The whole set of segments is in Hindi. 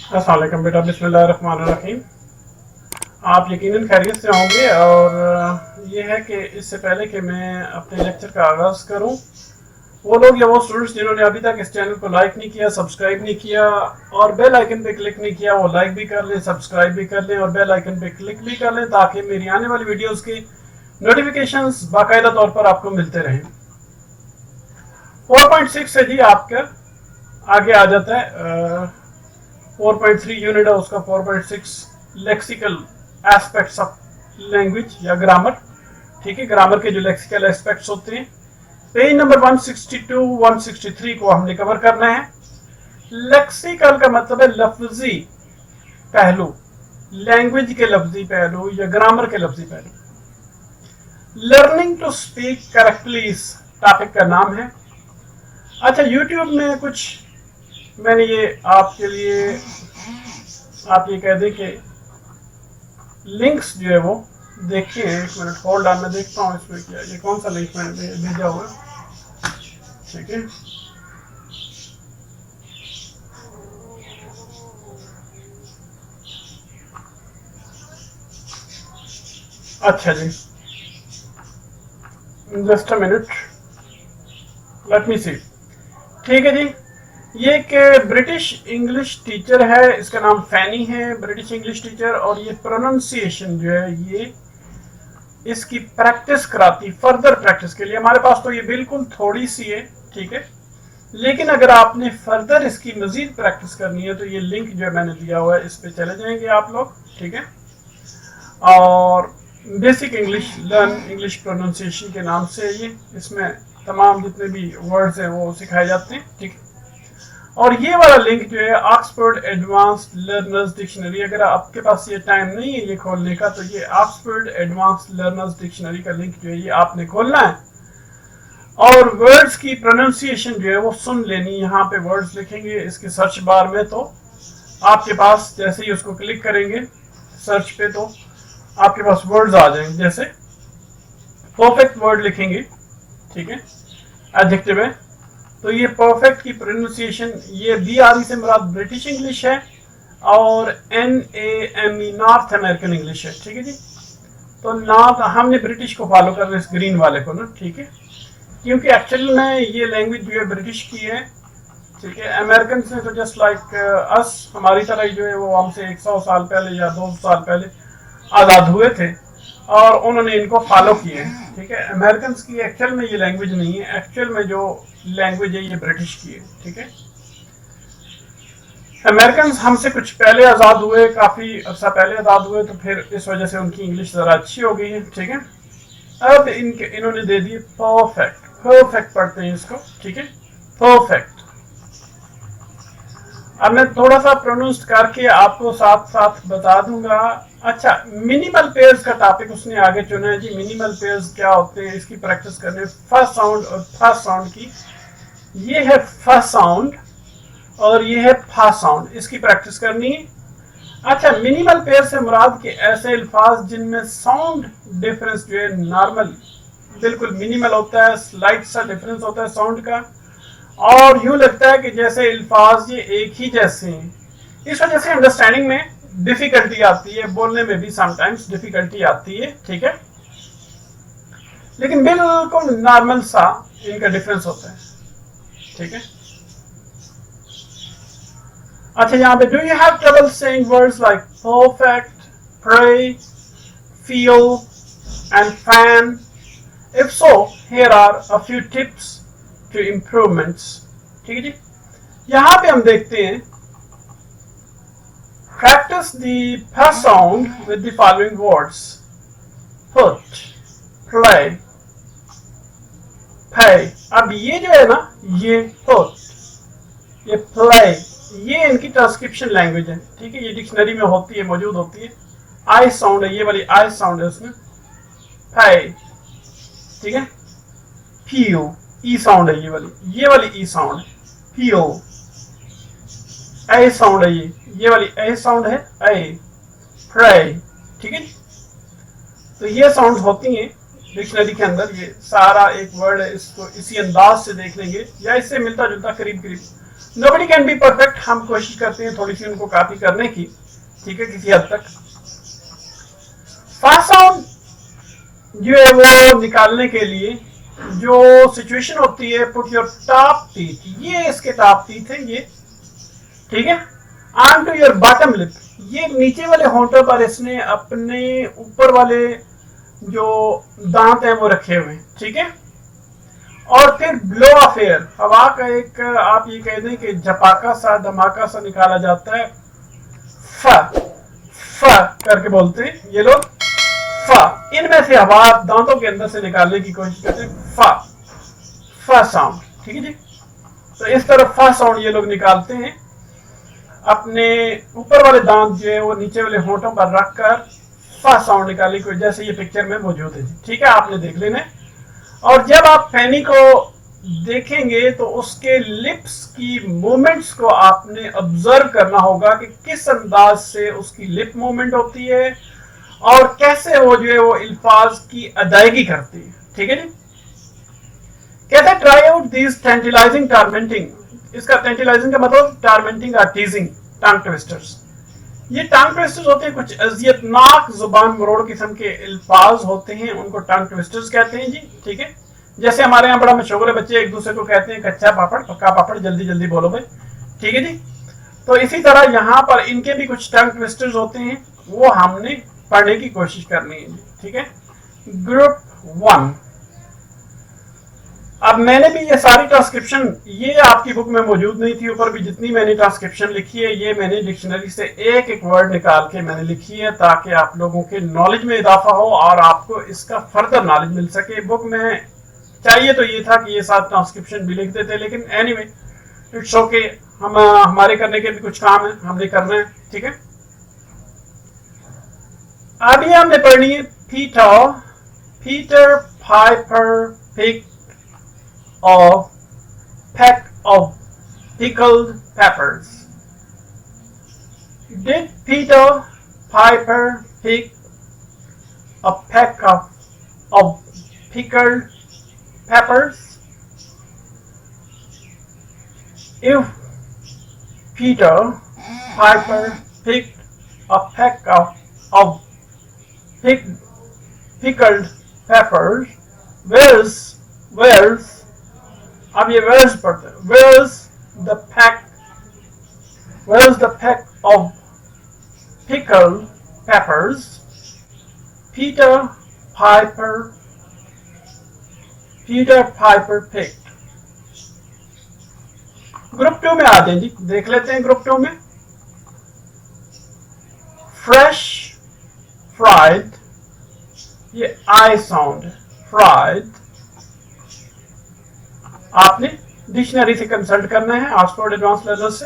अस्सलाम वालेकुम बेटा, बिस्मिल्लाहिर्रहमानिर्रहीम। आप यकीनन खैरियत से होंगे। और ये है कि इससे पहले कि मैं अपने लेक्चर का आगाज़ करूं, वो लोग या वो स्टूडेंट्स जिन्होंने अभी तक इस चैनल को लाइक नहीं किया, सब्सक्राइब नहीं किया और बेल आइकन पे क्लिक नहीं किया, वो लाइक भी कर लें, सब्सक्राइब भी कर लें और बेल आइकन पे क्लिक भी कर लें, ताकि मेरी आने वाली वीडियोज़ की नोटिफिकेशंस बाकायदा तौर पर आपको मिलते रहें। 4.6 से जी आपका आगे आ जाता है। 4.3 यूनिट है उसका, 4.6 लेक्सिकल एस्पेक्ट्स ऑफ लैंग्वेज या ग्रामर। ठीक है, ग्रामर के जो लेक्सिकल एस्पेक्ट्स होते हैं। पेज नंबर 162 163 को हमने कवर करना है। लेक्सिकल का मतलब है लफ्जी पहलू, लैंग्वेज के लफ्जी पहलू या ग्रामर के लफ्जी पहलू। लर्निंग टू स्पीक करेक्टली इस टॉपिक का नाम है। अच्छा, यूट्यूब में कुछ मैंने ये आपके लिए, आप ये कह दें कि लिंक्स जो है वो देखिए। एक मिनट होल्ड ऑन, मैं देखता हूँ इसमें क्या, ये कौन सा लिंक मैंने भेजा हुआ है। ठीक है, अच्छा जी, just a minute, let me see. ठीक है जी, ये एक ब्रिटिश इंग्लिश टीचर है, इसका नाम फैनी है, ब्रिटिश इंग्लिश टीचर। और ये प्रोनाउंसिएशन जो है ये इसकी प्रैक्टिस कराती, फर्दर प्रैक्टिस के लिए। हमारे पास तो ये बिल्कुल थोड़ी सी है, ठीक है, लेकिन अगर आपने फर्दर इसकी मजीद प्रैक्टिस करनी है तो ये लिंक जो है मैंने दिया हुआ है, इस पे चले जाएंगे आप लोग। ठीक है, और basic English learn English pronunciation के नाम से ये, इसमें तमाम जितने भी वर्ड्स हैं वो सिखाए जाते हैं। ठीक है, और ये वाला लिंक जो है ऑक्सफोर्ड एडवांस्ड लर्नर्स डिक्शनरी। अगर आपके पास ये टाइम नहीं है ये खोलने का, तो ये ऑक्सफोर्ड एडवांस्ड लर्नर्स डिक्शनरी का लिंक जो है ये आपने खोलना है और वर्ड्स की प्रोनाउंसिएशन जो है वो सुन लेनी। यहाँ पे वर्ड्स लिखेंगे इसके सर्च बार में, तो आपके पास जैसे ही उसको क्लिक करेंगे सर्च पे तो आपके पास वर्ड्स आ जाएंगे। जैसे परफेक्ट वर्ड लिखेंगे, ठीक है, एडजेक्टिव है, तो ये परफेक्ट की प्रोनाउंसिएशन, ये BRE से मुराद ब्रिटिश इंग्लिश है और NAME नॉर्थ अमेरिकन इंग्लिश है। ठीक है जी, तो नॉर्थ, हमने ब्रिटिश को फॉलो कर रहे हैं, इस ग्रीन वाले को ना। ठीक है, क्योंकि एक्चुअली में ये लैंग्वेज जो है ब्रिटिश की है। ठीक है, अमेरिकन ने तो जस्ट लाइक अस, हमारी तरह ही जो है वो हमसे 100 साल पहले या 200 साल पहले आज़ाद हुए थे और उन्होंने इनको फॉलो किए। ठीक है, अमेरिकन की एक्चुअल में ये लैंग्वेज नहीं है, एक्चुअल में जो लैंग्वेज है ये ब्रिटिश की है। ठीक है, अमेरिकन हमसे कुछ पहले आज़ाद हुए, काफ़ी अर्सा पहले आज़ाद हुए, तो फिर इस वजह से उनकी इंग्लिश ज़रा अच्छी हो गई है। ठीक है, अब इन्होंने दे दिए परफेक्ट, परफेक्ट पढ़ते हैं इसको। ठीक है, परफेक्ट। अब मैं थोड़ा सा प्रोनाउंस करके आपको साथ साथ बता दूंगा। अच्छा, मिनिमल पेयर्स का टॉपिक उसने आगे चुना है जी। मिनिमल पेयर्स क्या होते हैं, इसकी प्रैक्टिस करने, फर्स्ट साउंड और फर्स्ट साउंड की। ये है फर्स्ट साउंड और ये है फर्स्ट साउंड, इसकी प्रैक्टिस करनी है। अच्छा, मिनिमल पेयर से मुराद के ऐसे अल्फाज जिनमें साउंड डिफरेंस जो है नॉर्मल बिल्कुल मिनिमल होता है, स्लाइट सा डिफरेंस होता है साउंड का, और यूं लगता है कि जैसे अल्फाज ये एक ही जैसे हैं। इस वजह से अंडरस्टैंडिंग में डिफिकल्टी आती है, बोलने में भी समटाइम्स डिफिकल्टी आती है। ठीक है, लेकिन बिल्कुल नॉर्मल सा इनका डिफरेंस होता है। ठीक है, अच्छा, यहाँ पे do you have trouble saying words like perfect, pray, feel and fan? If so, here are a few tips to improvements. ठीक है जी, यहाँ पे हम देखते हैं, practice the p sound with the following words: put, play, pay. अब ये जो है ना, ये put, ये play, ये इनकी ट्रांसक्रिप्शन लैंग्वेज है। ठीक है, ये डिक्शनरी में होती है, मौजूद होती है। आई साउंड है, ये वाली आई साउंड है उसमें। pay, ठीक है, feel, ई साउंड है, ये वाली ई साउंड है, feel। ए साउंड है, ये वाली ए साउंड है, ए, प्रे। ठीक है, तो ये साउंड्स होती हैं डिक्शनरी के अंदर। ये सारा एक वर्ड है, इसको इसी अंदाज से देख लेंगे या इससे मिलता जुलता करीब करीब नोबडी कैन बी परफेक्ट, हम कोशिश करते हैं थोड़ी सी उनको कॉपी करने की, ठीक है, किसी हद तक। फास्ट साउंड जो है वो निकालने के लिए जो सिचुएशन होती है, पुट योर टॉप टीथ, ये इसके टॉप टीथ है ये, ठीक है, on to your bottom lip, ये नीचे वाले होंठों पर इसने अपने ऊपर वाले जो दांत हैं वो रखे हुए, ठीक है। और फिर ब्लो ऑफ एयर, हवा का एक आप ये कह दें कि झपाका सा धमाका सा निकाला जाता है, फ करके बोलते हैं ये लोग, फ, इनमें से हवा दांतों के अंदर से निकालने की कोशिश करते हैं, फ साउंड, ठीक है जी। तो इस तरह फ साउंड ये लोग निकालते हैं, अपने ऊपर वाले दांत जो है वो नीचे वाले होंठों पर रखकर फ साउंड निकालने की, जैसे ये पिक्चर में मौजूद है, ठीक है, आपने देख लेना। और जब आप फैनी को देखेंगे तो उसके लिप्स की मूवमेंट्स को आपने ऑब्जर्व करना होगा कि किस अंदाज से उसकी लिप मूवमेंट होती है और कैसे वो जो है वो अल्फाज की अदायगी करती है, ठीक है जी। कहते हैं ट्राई आउट दीज टेंटिलाइजिंग टॉर्मेंटिंग, इसका टेंटिलाइजिंग का मतलब टॉर्मेंटिंग और टीजिंग टंग ट्विस्टर्स। ये टंग ट्विस्टर्स होते हैं कुछ अजियतनाक जुबान मरोड़ किस्म के अल्फाज होते हैं, उनको टंग ट्विस्टर्स कहते हैं जी, ठीक है। जैसे हमारे यहाँ बड़ा मशहूर है, बच्चे एक दूसरे को कहते हैं कच्चा पापड़ पक्का पापड़, जल्दी जल्दी बोलो भाई, ठीक है जी। तो इसी तरह यहाँ पर इनके भी कुछ टंग ट्विस्टर्स होते हैं, वो हमने पढ़ने की कोशिश करनी है, ठीक है। ग्रुप 1, अब मैंने भी ये सारी ट्रांसक्रिप्शन, ये आपकी बुक में मौजूद नहीं थी, ऊपर भी जितनी मैंने ट्रांसक्रिप्शन लिखी है ये मैंने डिक्शनरी से एक एक वर्ड निकाल के मैंने लिखी है, ताकि आप लोगों के नॉलेज में इजाफा हो और आपको इसका फर्दर नॉलेज मिल सके। बुक में चाहिए तो ये था कि ये साथ ट्रांसक्रिप्शन भी लिख देते, लेकिन एनीवे इट्स ओके, हम हमारे करने के भी कुछ काम है, हमने करना है, ठीक है। अभी हमने पढ़नी है Peter Piper picked a peck of pickled peppers. Did Peter Piper pick a peck of pickled peppers? If Peter Piper picked a peck of pickled peppers, where's अब ये where's पढ़ते हैं, where's the peck of pickled peppers Peter Piper picked। Group 2 में आ जाए जी, देख लेते हैं ग्रुप 2 में। फ्रेश फ्राइड, ये आई साउंड, फ्राइड आपने डिक्शनरी से कंसल्ट करना है, ऑक्सफोर्ड एडवांस लर्नर से।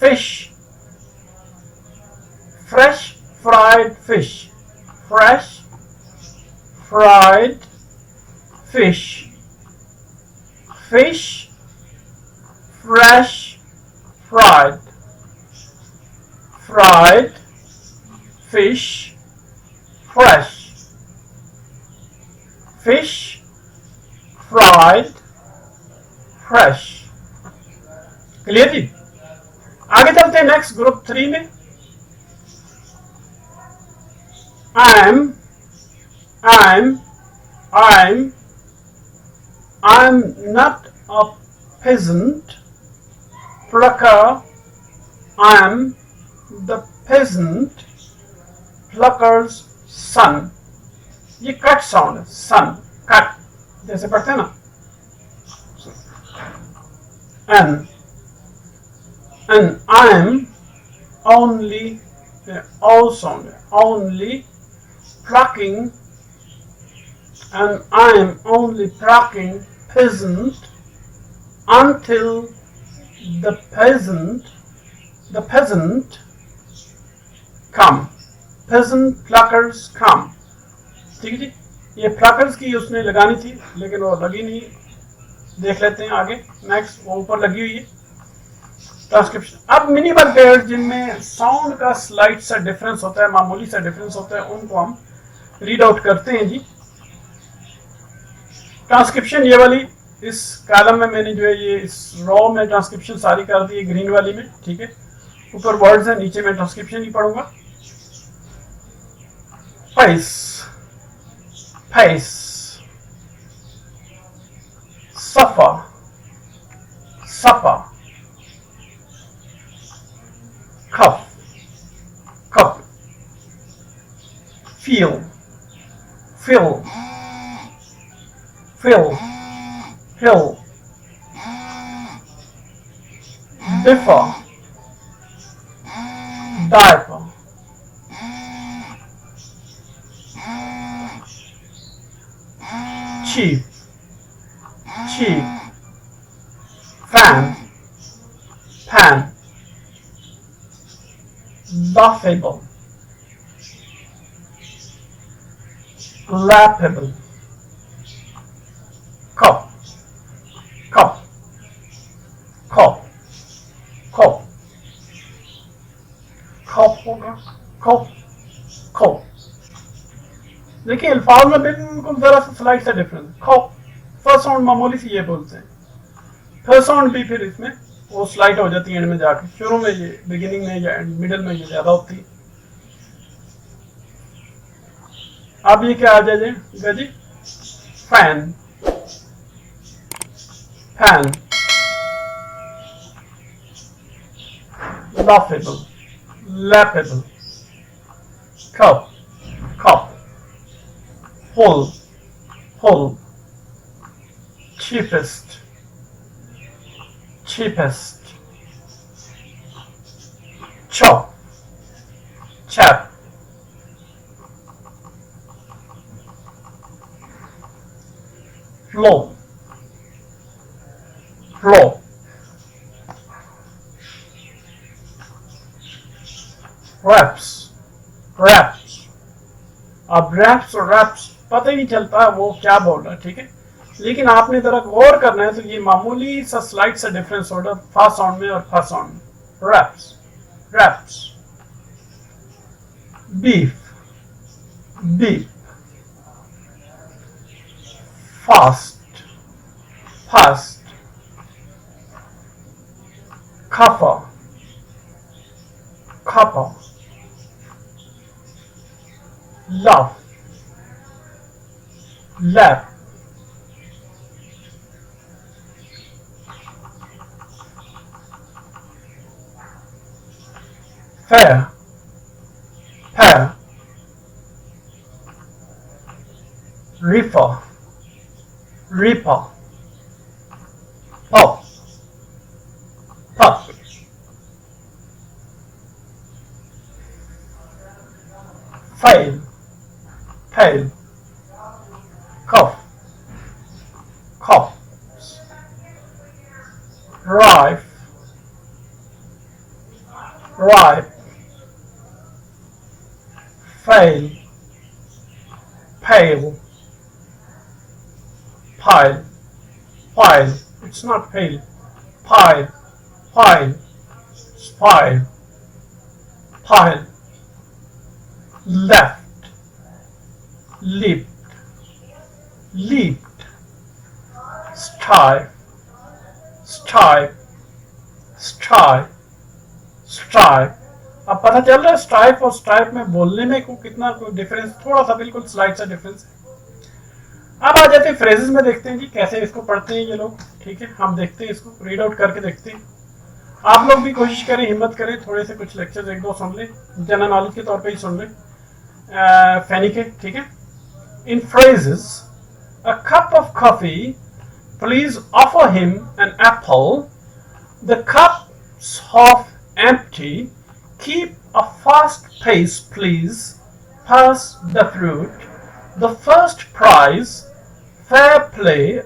Fish, fresh fried fish, fresh fried fish, fish fresh fried, fried fish fresh, fish fried fresh. Clear जी। आगे चलते हैं नेक्स्ट ग्रुप 3 में। I'm not a peasant plucker, I'm the peasant plucker's son। ये कट साउंड है, सन कट जैसे पढ़ते हैं ना, and I'm only only plucking, and I'm only plucking peasant until the peasant come, peasant pluckers come। ठीक है जी, ये pluckers की उसने लगानी थी लेकिन वो लगी नहीं, देख लेते हैं आगे नेक्स्ट, वो ऊपर लगी हुई है ट्रांसक्रिप्शन। अब मिनिमल पेयर्स जिनमें साउंड का स्लाइड सा डिफरेंस होता है, मामूली सा डिफरेंस होता है, उनको हम रीड आउट करते हैं जी। ट्रांसक्रिप्शन ये वाली इस कॉलम में मैंने जो है ये इस रो में ट्रांसक्रिप्शन सारी कर दी है ग्रीन वाली में, ठीक है। ऊपर वर्ड्स है, नीचे मैं ट्रांसक्रिप्शन ही पढ़ूंगा। फेस, फेस, सफा, सफा, कफ, cup, feel, fill, fill, hill, differ, diaper, cheap, cheap, fan, pan, laughable, laughable, cup, cup, cup, cup, cup होगा, cup, cup। देखिए अल्फाज में बिल्कुल जरा सा स्लाइड सा डिफरेंस। cup फर्स्ट साउंड मामूली सी ये बोलते हैं, थर्ड साउंड भी फिर इसमें वो स्लाइड हो जाती है एंड में जाके, शुरू में ये बिगिनिंग में या मिडिल में ये ज्यादा होती है। अब ये क्या आ जाएगा जी, fan, fan, laughable, laughable, cup, cup, full, full, cheapest, cheapest, chop, chap, flow, flow, raps, raps। अब रैप्स और रैप्स पता ही नहीं चलता वो क्या बोल रहा है, ठीक है, लेकिन आपने जरा गौर करना है तो ये मामूली सा स्लाइड सा डिफरेंस होगा फर्स्ट साउंड में और फर्स्ट साउंड में। Wraps, wraps, beef, beef, fast, fast, खफा, खफा, laugh, laugh, fair, fair, reefer, reaper, pup, pup, fail, fail, cough, cough, rife, ripe, fail, pale, pile, pile, it's not pale, pile, pile, spile, pile, left, leaped, leaped, strive, strive, strive, strive। अब पता चल रहा है स्ट्राइप और स्ट्राइप में बोलने में को कितना डिफरेंस, थोड़ा सा बिल्कुल स्लाइड सा डिफरेंस है। अब आ जाते हैं फ्रेजेस में, देखते हैं जी कैसे इसको पढ़ते हैं ये लोग, ठीक है। हम देखते हैं इसको रीड आउट करके देखते हैं। आप लोग भी कोशिश करें, हिम्मत करें, थोड़े से कुछ लेक्चर्स एक दो सुन लें, जनरल नॉलेज के तौर पे ही सुन लें फैनी के, ठीक है। In phrases, a cup of coffee, please offer him an apple, the cups half empty, keep a fast pace please, pass the fruit, the first prize, fair play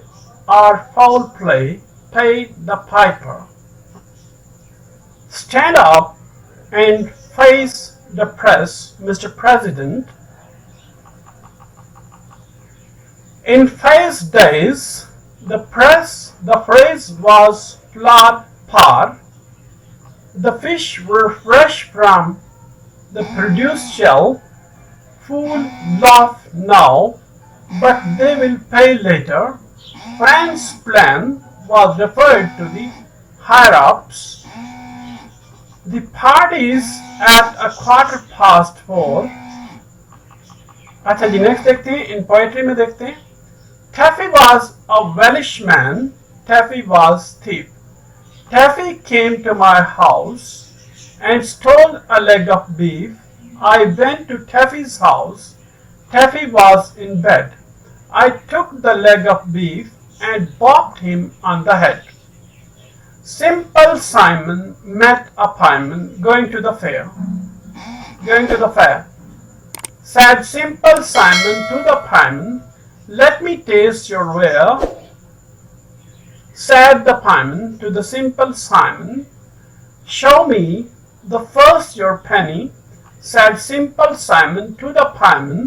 or foul play, pay the piper, stand up and face the press, Mr. President. In Fay's days, the phrase was plod par. The fish were fresh from the produced shell. Fool laugh now, but they will pay later. Frank's plan was referred to the higher-ups. The parties at 4:15. अच्छा जी, नेक्स्ट देखते हैं, इन पोएट्री में देखते हैं. Taffy was a Welsh man. Taffy was thief. Taffy came to my house and stole a leg of beef. I went to Taffy's house. Taffy was in bed. I took the leg of beef and bopped him on the head. Simple Simon met a pieman going to the fair. Said Simple Simon to the pieman, "Let me taste your ware." Said the pieman to the Simple Simon, "Show me the first your penny." Said Simple Simon to the pieman,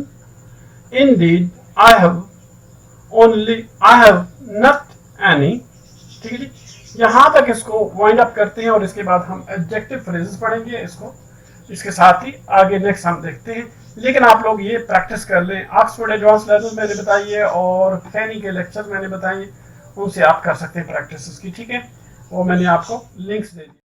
"Indeed, I have not any." ठीक है जी, यहाँ तक इसको वाइंड अप करते हैं और इसके बाद हम एडजेक्टिव फ्रेजेस पढ़ेंगे. इसके साथ ही आगे नेक्स्ट हम देखते हैं. लेकिन आप लोग ये प्रैक्टिस कर लें. ऑक्सफोर्ड एडवांस लेवल मैंने बताइए और फैनी के लेक्चर मैंने बताइए, उनसे आप कर सकते हैं प्रैक्टिस की. ठीक है, वो मैंने आपको लिंक्स दे दिए.